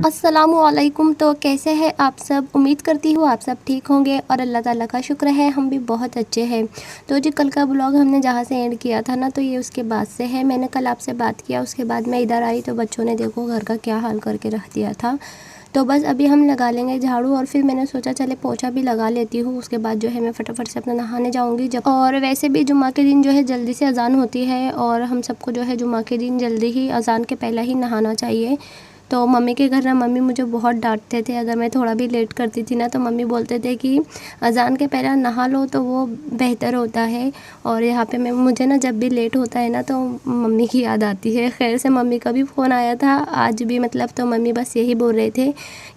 अस्सलामुअलैकुम। तो कैसे हैं आप सब? उम्मीद करती हूँ आप सब ठीक होंगे और अल्लाह ताला का शुक्र है हम भी बहुत अच्छे हैं। तो जी कल का ब्लॉग हमने जहाँ से एंड किया था ना, तो ये उसके बाद से है। मैंने कल आपसे बात किया, उसके बाद मैं इधर आई तो बच्चों ने देखो घर का क्या हाल करके रख दिया था। तो बस अभी हम लगा लेंगे झाड़ू और फिर मैंने सोचा चले पोछा भी लगा लेती हूँ। उसके बाद जो है मैं फटाफट से अपना नहाने जाऊँगी। जब और वैसे भी जुम्मा के दिन जो है जल्दी से अजान होती है और हम सबको जो है जुम्मा के दिन जल्दी ही अजान के पहले ही नहाना चाहिए। तो मम्मी के घर ना मम्मी मुझे बहुत डांटते थे, अगर मैं थोड़ा भी लेट करती थी ना तो मम्मी बोलते थे कि अजान के पहले नहा लो तो वो बेहतर होता है। और यहाँ पे मैं मुझे ना जब भी लेट होता है ना तो मम्मी की याद आती है। खैर से मम्मी का भी फ़ोन आया था आज भी, मतलब तो मम्मी बस यही बोल रहे थे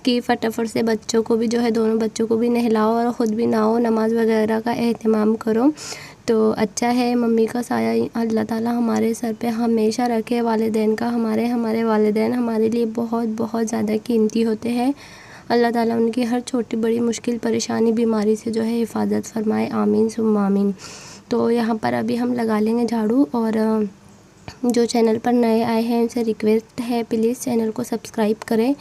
कि फटाफट से बच्चों को भी जो है, दोनों बच्चों को भी नहलाओ और ख़ुद भी नहाओ, नमाज़ वगैरह का एहतमाम करो। तो अच्छा है, मम्मी का साया अल्लाह ताला हमारे सर पे हमेशा रखे। वालिदैन का हमारे वालिदैन हमारे लिए बहुत बहुत ज़्यादा कीमती होते हैं। अल्लाह ताला उनकी हर छोटी बड़ी मुश्किल परेशानी बीमारी से जो है हिफाजत फरमाए, आमीन सुम्मा आमीन। तो यहाँ पर अभी हम लगा लेंगे झाड़ू। और जो चैनल पर नए आए हैं उनसे रिक्वेस्ट है प्लीज़ चैनल को सब्सक्राइब करें।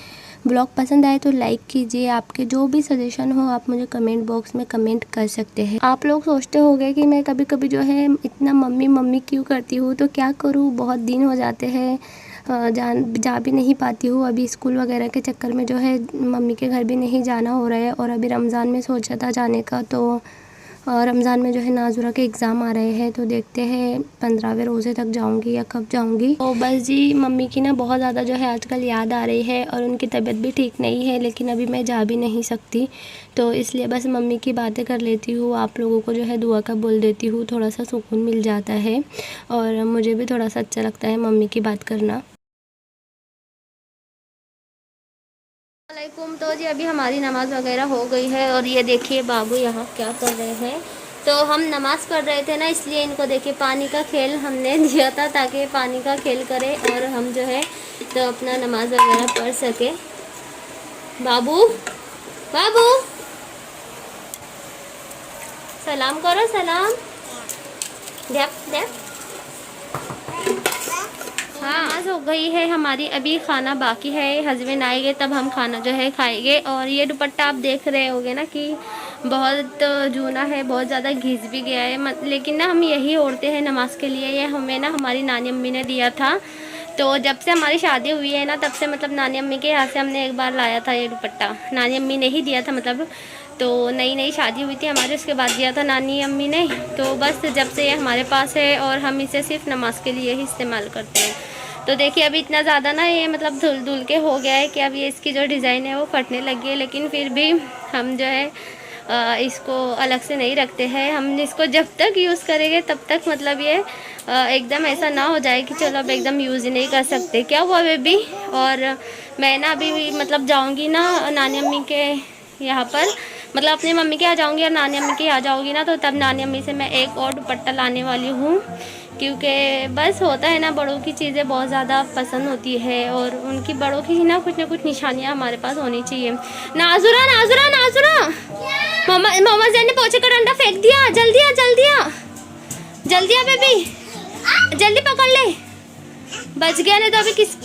ब्लॉग पसंद आए तो लाइक कीजिए। आपके जो भी सजेशन हो आप मुझे कमेंट बॉक्स में कमेंट कर सकते हैं। आप लोग सोचते होंगे कि मैं कभी कभी जो है इतना मम्मी मम्मी क्यों करती हूँ, तो क्या करूँ, बहुत दिन हो जाते हैं जा भी नहीं पाती हूँ। अभी स्कूल वगैरह के चक्कर में जो है मम्मी के घर भी नहीं जाना हो रहा है। और अभी रमज़ान में सोचा था जाने का, तो रमज़ान में जो है नाजुरा के एग्ज़ाम आ रहे हैं, तो देखते हैं 15वें रोज़े तक जाऊंगी या कब जाऊंगी। तो बस जी मम्मी की ना बहुत ज़्यादा जो है आजकल याद आ रही है और उनकी तबीयत भी ठीक नहीं है, लेकिन अभी मैं जा भी नहीं सकती। तो इसलिए बस मम्मी की बातें कर लेती हूँ, आप लोगों को जो है दुआ का बोल देती हूँ, थोड़ा सा सुकून मिल जाता है और मुझे भी थोड़ा सा अच्छा लगता है मम्मी की बात करना। वालेकुम। तो जी अभी हमारी नमाज़ वगैरह हो गई है और ये देखिए बाबू यहाँ क्या कर रहे हैं। तो हम नमाज़ पढ़ रहे थे ना, इसलिए इनको देखिए पानी का खेल हमने दिया था ताकि पानी का खेल करें और हम जो है तो अपना नमाज़ वगैरह पढ़ सके। बाबू बाबू सलाम करो, सलाम देख देख। हाँ नमाज़ हो गई है हमारी, अभी खाना बाकी है, हस्बैंड आएंगे तब हम खाना जो है खाएंगे। और ये दुपट्टा आप देख रहे होगे ना कि बहुत जूना है, बहुत ज़्यादा घिस भी गया है, लेकिन ना हम यही ओढ़ते हैं नमाज के लिए। ये हमें ना हमारी नानी अम्मी ने दिया था। तो जब से हमारी शादी हुई है ना तब से मतलब नानी अम्मी के यहाँ से हमने एक बार लाया था ये दुपट्टा, नानी अम्मी ने ही दिया था, मतलब तो नई नई शादी हुई थी हमारे, उसके बाद दिया था नानी अम्मी ने। तो बस जब से ये हमारे पास है और हम इसे सिर्फ नमाज के लिए ही इस्तेमाल करते हैं। तो देखिए अभी इतना ज़्यादा ना ये मतलब धुल धुल के हो गया है कि अब ये इसकी जो डिज़ाइन है वो फटने लगी है, लेकिन फिर भी हम जो है इसको अलग से नहीं रखते हैं। हम इसको जब तक यूज़ करेंगे तब तक मतलब ये एकदम ऐसा ना हो जाए कि चलो अब एकदम यूज़ ही नहीं कर सकते। क्या हुआ बेबी? और मैं ना अभी मतलब जाऊंगी ना नानी अम्मी के यहाँ पर, मतलब अपनी मम्मी के यहाँ जाऊंगी और नानी अम्मी के यहाँ जाऊंगी ना, तो तब नानी अम्मी से मैं एक और दुपट्टा लाने वाली हूँ। क्योंकि बस होता है ना, बड़ों की चीज़ें बहुत ज़्यादा पसंद होती है और उनकी बड़ों की ना कुछ निशानियाँ हमारे पास होनी चाहिए। नाजुरा नाजुरा नाजुरा, मामा जैन ने पोछे का डंडा फेंक दिया, जल्दी आ जल्दी आ जल्दी आ बेबी, जल्दी पकड़ ले, बच गया नहीं तो अभी किस।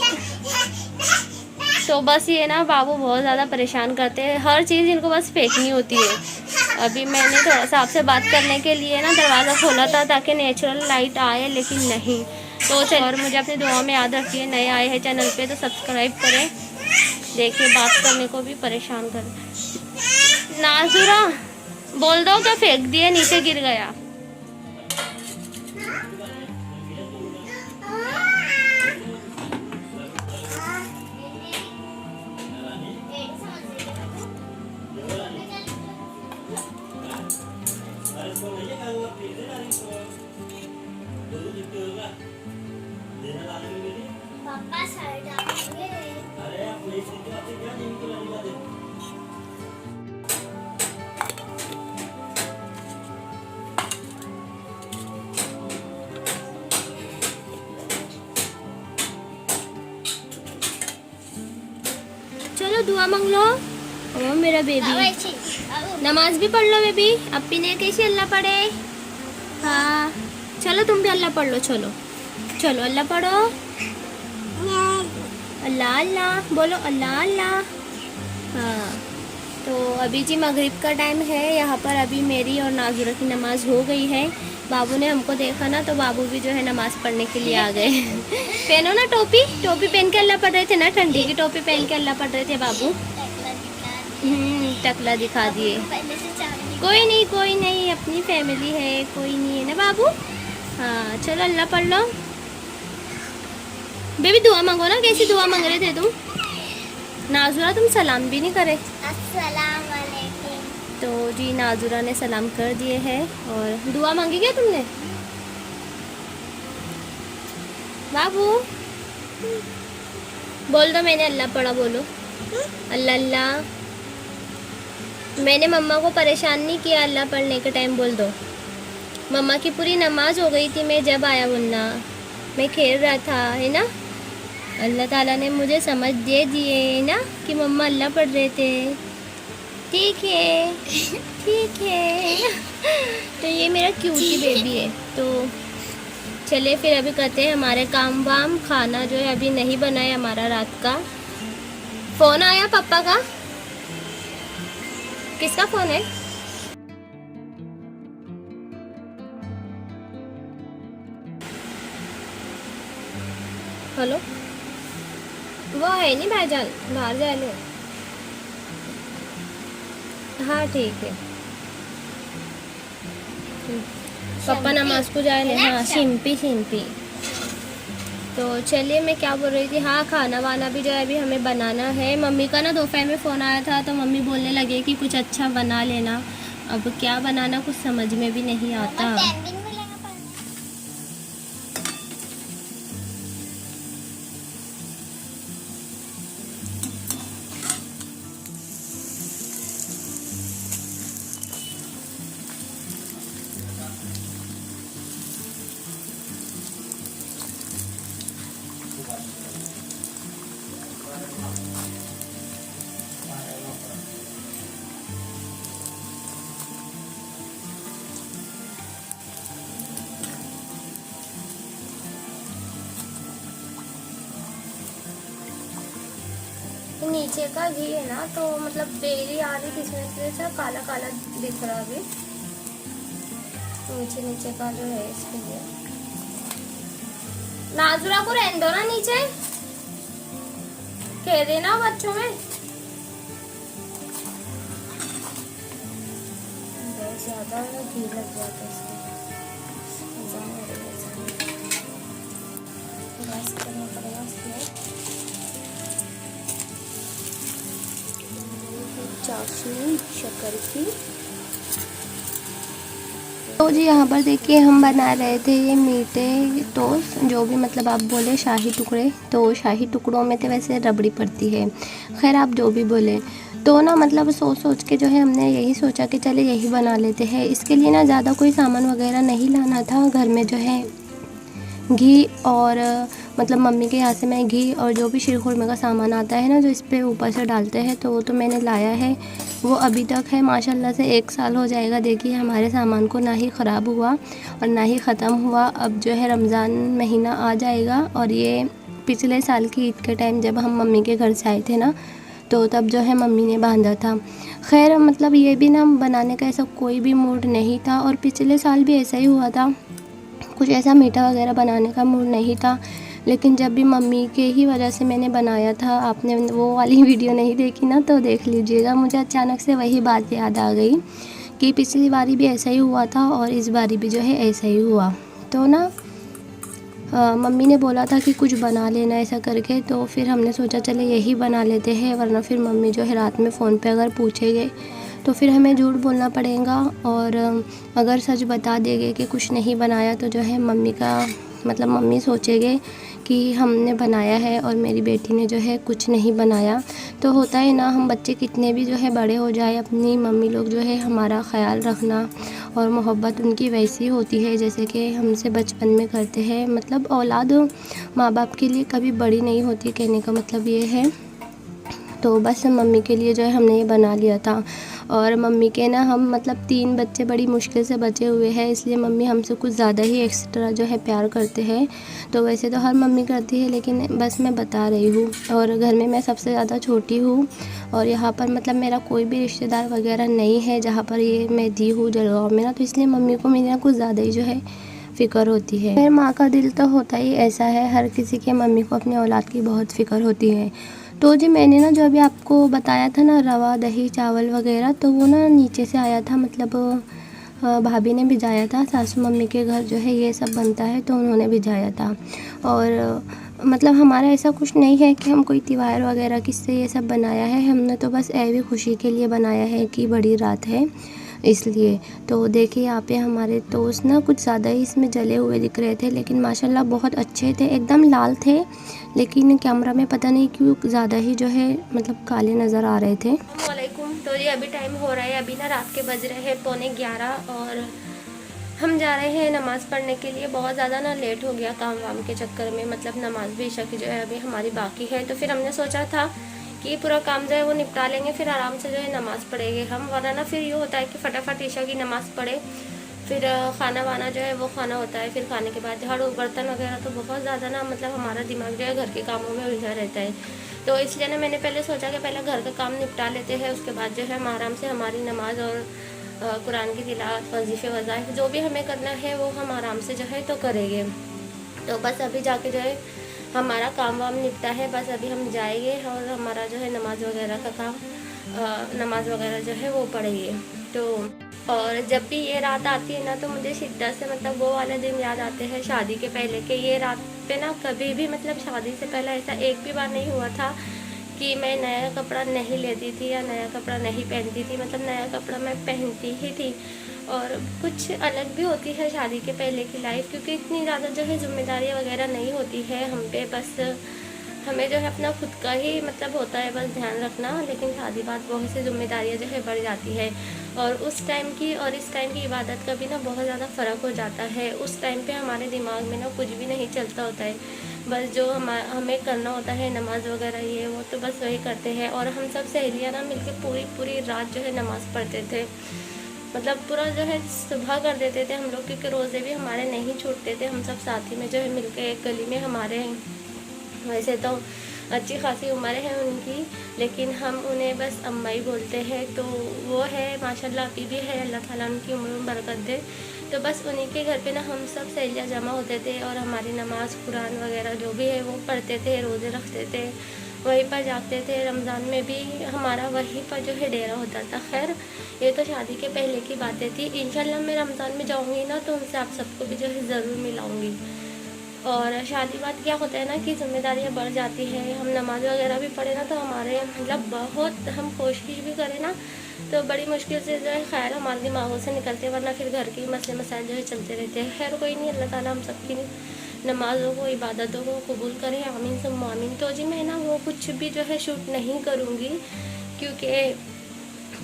तो बस ये ना बाबू बहुत ज़्यादा परेशान करते हैं, हर चीज़ इनको बस फेंकनी होती है। अभी मैंने थोड़ा सा आपसे बात करने के लिए ना दरवाज़ा खोला था ताकि नेचुरल लाइट आए, लेकिन नहीं। तो चलिए, और मुझे अपनी दुआ में याद रखिए, नए आए हैं चैनल पे तो सब्सक्राइब करें। देखिए बात करने को भी परेशान कर। नाजुरा बोल दो क्या फेंक दिए, नीचे गिर गया। पापा साइड आएंगे। चलो दुआ मांग लो। ओ मेरा बेबी, नमाज भी पढ़ लो बेबी। अपी ने कैसे अल्लाह पढ़े? हाँ चलो तुम भी अल्लाह पढ़ लो, चलो चलो अल्लाह पढ़ो। अल्लाह अल्लाह अल्लाह, बोलो अल्लाह अल्लाह। हाँ, तो अभी जी मगरिब का टाइम है। यहाँ पर अभी मेरी और नाजुरा की नमाज़ हो गई है। बाबू ने हमको देखा ना, तो बाबू भी जो है नमाज़ पढ़ने के लिए आ गए। पहनो ना टोपी, टोपी पहन के अल्लाह पढ़ रहे थे ना, ठंडी की टोपी पहन के अल्लाह पढ़ रहे थे बाबू। टकला दिखा दिए। कोई नहीं, अपनी फैमिली है, कोई नहीं है ना बाबू। हाँ चलो अल्लाह पढ़ लो। बेबी दुआ मांगो ना, कैसी दुआ मांग रहे थे तुम? नाजुरा तुम सलाम भी नहीं करे। अस्सलाम वालेकुम। तो जी नाजुरा ने सलाम कर दिए हैं। और दुआ मांगी क्या तुमने बाबू? बोल दो मैंने अल्लाह पढ़ा, बोलो अल्लाह अल्लाह। मैंने मम्मा को परेशान नहीं किया अल्लाह पढ़ने के टाइम, बोल दो। मम्मा की पूरी नमाज हो गई थी, मैं जब आया मुन्ना, मैं खेल रहा था, है ना। अल्लाह ताला ने मुझे समझ दे दिए ना कि मम्मा अल्लाह पढ़ रहे थे। ठीक है ठीक है। तो ये मेरा क्यूटी बेबी है। तो चलिए फिर अभी करते हैं हमारे काम वाम। खाना जो है अभी नहीं बना है हमारा रात का। फ़ोन आया पापा का। किसका फ़ोन है? हेलो, वो है नहीं भाईजान, बाहर जा लो। हाँ ठीक है। पापा नमाज को जा ले। हाँ शिम्पी। तो चलिए मैं क्या बोल रही थी, हाँ खाना वाना भी जो है अभी हमें बनाना है। मम्मी का ना दोपहर में फ़ोन आया था, तो मम्मी बोलने लगे कि कुछ अच्छा बना लेना। अब क्या बनाना कुछ समझ में भी नहीं आता। नीचे का घी है ना, तो मतलब बेरी आ रही थी, इसमें से काला काला दिख रहा अभी नीचे का जो है, इसके लिए। नाजुरा को रहने दो ना, नीचे कह देना बच्चों में। बहुत ज्यादा घी लग जाता है इसमें, करना पड़ेगा इसमें। चाशनी शक्कर की। तो जी यहाँ पर देखिए हम बना रहे थे ये मीठे टोस्ट, जो भी मतलब आप बोले शाही टुकड़े। तो शाही टुकड़ों में तो वैसे रबड़ी पड़ती है, खैर आप जो भी बोले। तो ना मतलब सोच के जो है हमने यही सोचा कि चले यही बना लेते हैं। इसके लिए ना ज़्यादा कोई सामान वगैरह नहीं लाना था। घर में जो है घी और मतलब मम्मी के यहाँ से मैं घी और जो भी शीरखुरमे का सामान आता है ना, जो इस पे ऊपर से डालते हैं, तो वो तो मैंने लाया है। वो अभी तक है माशाल्लाह से 1 साल हो जाएगा। देखिए हमारे सामान को ना ही ख़राब हुआ और ना ही ख़त्म हुआ। अब जो है रमज़ान महीना आ जाएगा, और ये पिछले साल की ईद के टाइम जब हम मम्मी के घर से आए थे ना, तो तब जो है मम्मी ने बांधा था। खैर मतलब ये भी ना बनाने का ऐसा कोई भी मूड नहीं था, और पिछले साल भी ऐसा ही हुआ था, कुछ ऐसा मीठा वगैरह बनाने का मूड नहीं था। लेकिन जब भी मम्मी के ही वजह से मैंने बनाया था, आपने वो वाली वीडियो नहीं देखी ना, तो देख लीजिएगा। मुझे अचानक से वही बात याद आ गई कि पिछली बारी भी ऐसा ही हुआ था और इस बारी भी जो है ऐसा ही हुआ। तो ना मम्मी ने बोला था कि कुछ बना लेना ऐसा करके, तो फिर हमने सोचा चले यही बना लेते हैं, वरना फिर मम्मी जो है रात में फ़ोन पे अगर पूछेंगे तो फिर हमें झूठ बोलना पड़ेगा। और अगर सच बता देंगे कि कुछ नहीं बनाया, तो जो है मम्मी का मतलब मम्मी सोचेंगे कि हमने बनाया है और मेरी बेटी ने जो है कुछ नहीं बनाया। तो होता है ना, हम बच्चे कितने भी जो है बड़े हो जाए, अपनी मम्मी लोग जो है हमारा ख़याल रखना और मोहब्बत उनकी वैसी होती है जैसे कि हमसे बचपन में करते हैं। मतलब औलाद माँ बाप के लिए कभी बड़ी नहीं होती, कहने का मतलब ये है। तो बस मम्मी के लिए जो है हमने ये बना लिया था। और मम्मी के ना हम मतलब 3 बच्चे बड़ी मुश्किल से बचे हुए हैं, इसलिए मम्मी हमसे कुछ ज़्यादा ही एक्स्ट्रा जो है प्यार करते हैं। तो वैसे तो हर मम्मी करती है, लेकिन बस मैं बता रही हूँ। और घर में मैं सबसे ज़्यादा छोटी हूँ और यहाँ पर मतलब मेरा कोई भी रिश्तेदार वगैरह नहीं है जहाँ पर ये मैं दी हूँ जलगाँव में ना, तो इसलिए मम्मी को मेरे ना कुछ ज़्यादा ही जो है फ़िक्र होती है। मेरी माँ का दिल तो होता ही ऐसा है, हर किसी के मम्मी को अपनी औलाद की बहुत फ़िक्र होती है। तो जी मैंने ना जो अभी आपको बताया था ना रवा दही चावल वगैरह, तो वो ना नीचे से आया था, मतलब भाभी ने भिजाया था। सासू मम्मी के घर जो है ये सब बनता है, तो उन्होंने भिजाया था। और मतलब हमारा ऐसा कुछ नहीं है कि हम कोई त्योहार वगैरह किससे ये सब बनाया है, हमने तो बस ऐवी खुशी के लिए बनाया है कि बड़ी रात है इसलिए। तो देखिए यहाँ पे हमारे टोस्ट ना कुछ ज़्यादा ही इसमें जले हुए दिख रहे थे, लेकिन माशाल्लाह बहुत अच्छे थे, एकदम लाल थे, लेकिन कैमरा में पता नहीं क्यों ज़्यादा ही जो है मतलब काले नज़र आ रहे थे। वालेकुम। तो जी अभी टाइम हो रहा है, अभी ना रात के बज रहे हैं 11:15 और हम जा रहे हैं नमाज़ पढ़ने के लिए। बहुत ज़्यादा ना लेट हो गया काम वाम के चक्कर में, मतलब नमाज भी ईशा की जो है अभी हमारी बाकी है। तो फिर हमने सोचा था कि पूरा काम जो है वो निपटा लेंगे, फिर आराम से जो है नमाज़ पढ़ेंगे हम, वरना ना फिर ये होता है कि फटाफट ईशा की नमाज़ पढ़े, फिर खाना वाना जो है वो खाना होता है, फिर खाने के बाद झाड़ू बर्तन वगैरह, तो बहुत ज़्यादा ना मतलब हमारा दिमाग जो है घर के कामों में उलझा रहता है। तो इसलिए ना मैंने पहले सोचा कि पहले घर का काम निपटा लेते हैं, उसके बाद जो है हम आराम से हमारी नमाज़ और कुरान की तिलावत वजीफ़े वज़ाइफ जो भी हमें करना है वो हम आराम से जो है तो करेंगे। तो बस अभी जाके जो है हमारा काम वाम निपटा है, बस अभी हम जाएंगे और हमारा जो है नमाज वगैरह का काम नमाज वगैरह जो है वो पढ़ेंगे। तो और जब भी ये रात आती है ना, तो मुझे शिद्दत से मतलब वो वाले दिन याद आते हैं शादी के पहले के। ये रात पे ना कभी भी मतलब शादी से पहले ऐसा एक भी बार नहीं हुआ था कि मैं नया कपड़ा नहीं लेती थी या नया कपड़ा नहीं पहनती थी, मतलब नया कपड़ा मैं पहनती ही थी। और कुछ अलग भी होती है शादी के पहले की लाइफ, क्योंकि इतनी ज़्यादा जो है जिम्मेदारियाँ वगैरह नहीं होती है हम पे, बस हमें जो है अपना खुद का ही मतलब होता है बस ध्यान रखना। लेकिन शादी बाद बहुत सी जिम्मेदारियाँ जो है बढ़ जाती है, और उस टाइम की और इस टाइम की इबादत का भी ना बहुत ज़्यादा फ़र्क हो जाता है। उस टाइम पे हमारे दिमाग में ना कुछ भी नहीं चलता होता है, बस जो हमें करना होता है नमाज़ वगैरह ये वो, तो बस वही करते हैं। और हम सब सहेलियाँ ना मिलकर पूरी पूरी रात जो है नमाज़ पढ़ते थे, मतलब पूरा जो है सुबह कर देते थे हम लोग, क्योंकि रोज़े भी हमारे नहीं छूटते थे। हम सब साथी में जो है मिलकर एक गली में हमारे, वैसे तो अच्छी खासी उम्र है उनकी, लेकिन हम उन्हें बस अम्मा ही बोलते हैं। तो वो है माशाल्लाह अभी भी है, अल्लाह ताला उनकी उम्र में बरकत दे। तो बस उन्हीं के घर पे ना हम सब सहेलियाँ जमा होते थे और हमारी नमाज़ कुरान वगैरह जो भी है वो पढ़ते थे, रोज़े रखते थे, वहीं पर जाते थे। रमज़ान में भी हमारा वहीं पर जो है डेरा होता था। खैर ये तो शादी के पहले की बातें थी। इंशाल्लाह मैं रमज़ान में जाऊँगी ना, तो उनसे आप सबको भी जो है ज़रूर मिलाऊँगी। और शादी बाद क्या होता है ना कि जिम्मेदारियाँ बढ़ जाती है। हम नमाज वगैरह भी पढ़े ना, तो हमारे मतलब बहुत हम कोशिश भी करें ना, तो बड़ी मुश्किल से जो है खैर हमारे दिमागों से निकलते, वरना फिर घर के मसले मसाइल जो है चलते रहते हैं। खैर कोई नहीं, अल्लाह ताला हम सबकी नमाज़ों को इबादतों को कबूल करें, आमीन सुम्मा आमीन। तो जी मैं ना वो कुछ भी जो है शूट नहीं करूँगी, क्योंकि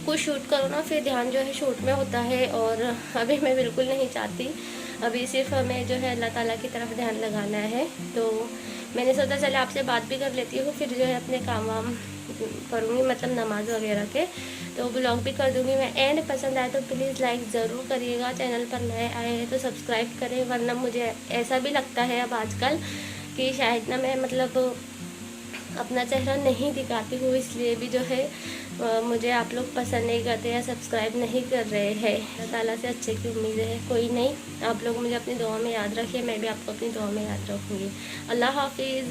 कुछ शूट करो ना फिर ध्यान जो है शूट में होता है, और अभी मैं बिल्कुल नहीं चाहती। अभी सिर्फ हमें जो है अल्लाह ताला की तरफ ध्यान लगाना है। तो मैंने सोचा चले आपसे बात भी कर लेती हूँ, फिर जो है अपने काम वाम करूँगी, मतलब नमाज वगैरह के तो ब्लॉग भी कर दूँगी मैं। एंड पसंद आए तो प्लीज़ लाइक ज़रूर करिएगा, चैनल पर नए आए हैं तो सब्सक्राइब करें, वरना मुझे ऐसा भी लगता है अब आजकल कि शायद ना मैं मतलब अपना चेहरा नहीं दिखाती हूँ, इसलिए भी जो है मुझे आप लोग पसंद नहीं करते या सब्सक्राइब नहीं कर रहे हैं। अल्लाह ताला से अच्छे की उम्मीद है। कोई नहीं, आप लोग मुझे अपनी दुआ में याद रखिए, मैं भी आपको अपनी दुआ में याद रखूँगी। अल्लाह हाफिज़।